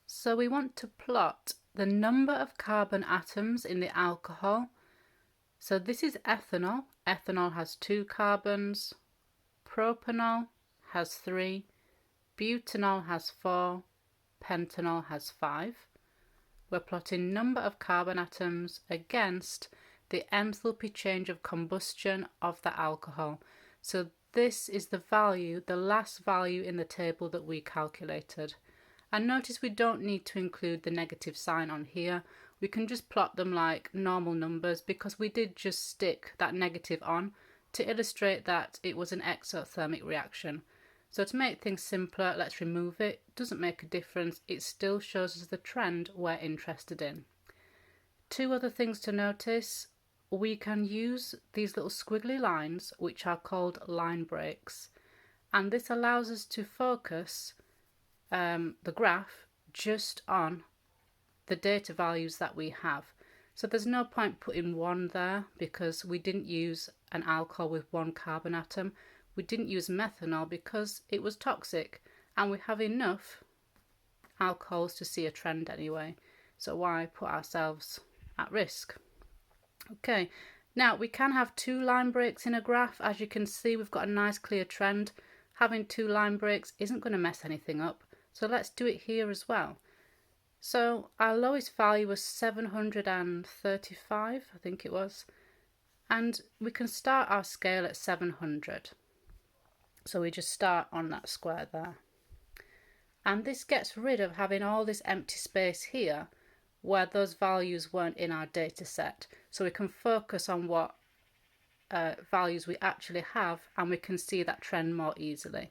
So we want to plot the number of carbon atoms in the alcohol. So this is ethanol. Ethanol has 2 carbons. Propanol has 3. Butanol has 4. Pentanol has 5. We're plotting number of carbon atoms against the enthalpy change of combustion of the alcohol. So this is the value, the last value in the table that we calculated. And notice we don't need to include the negative sign on here. We can just plot them like normal numbers because we did just stick that negative on to illustrate that it was an exothermic reaction. So to make things simpler, let's remove it. Doesn't make a difference. It still shows us the trend we're interested in. 2 other things to notice. We can use these little squiggly lines, which are called line breaks. And this allows us to focus the graph just on the data values that we have. So there's no point putting 1 there because we didn't use an alcohol with 1 carbon atom. We didn't use methanol because it was toxic, and we have enough alcohols to see a trend anyway. So why put ourselves at risk? Okay, now we can have 2 line breaks in a graph. As you can see, we've got a nice clear trend. Having 2 line breaks isn't going to mess anything up. So let's do it here as well. So our lowest value was 735, I think it was. And we can start our scale at 700. So we just start on that square there. And this gets rid of having all this empty space here where those values weren't in our data set. So we can focus on what values we actually have, and we can see that trend more easily.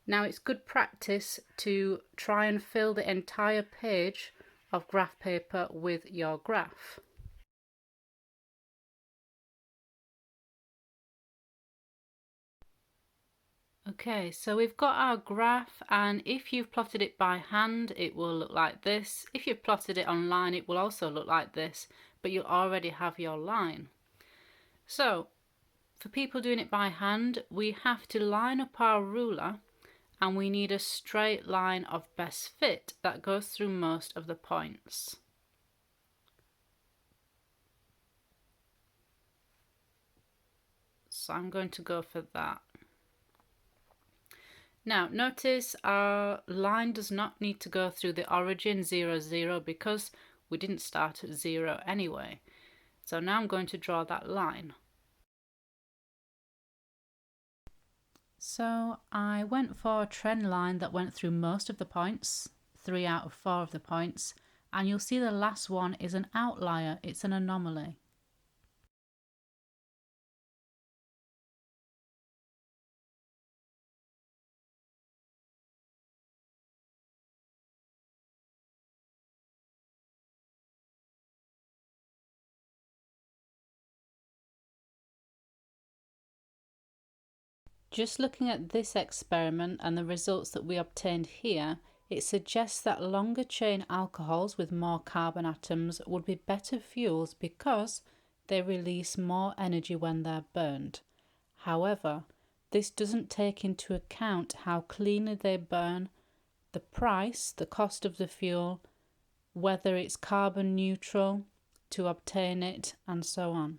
Now it's good practice to try and fill the entire page of graph paper with your graph. Okay, so we've got our graph, and if you've plotted it by hand, it will look like this. If you've plotted it online, it will also look like this, but you'll already have your line. So, for people doing it by hand, we have to line up our ruler, and we need a straight line of best fit that goes through most of the points. So I'm going to go for that. Now notice our line does not need to go through the origin 0, 0 because we didn't start at 0 anyway. So now I'm going to draw that line. So I went for a trend line that went through most of the points, 3 out of 4 of the points, and you'll see the last one is an outlier, it's an anomaly. Just looking at this experiment and the results that we obtained here, it suggests that longer chain alcohols with more carbon atoms would be better fuels because they release more energy when they're burned. However, this doesn't take into account how cleanly they burn, the price, the cost of the fuel, whether it's carbon neutral to obtain it, and so on.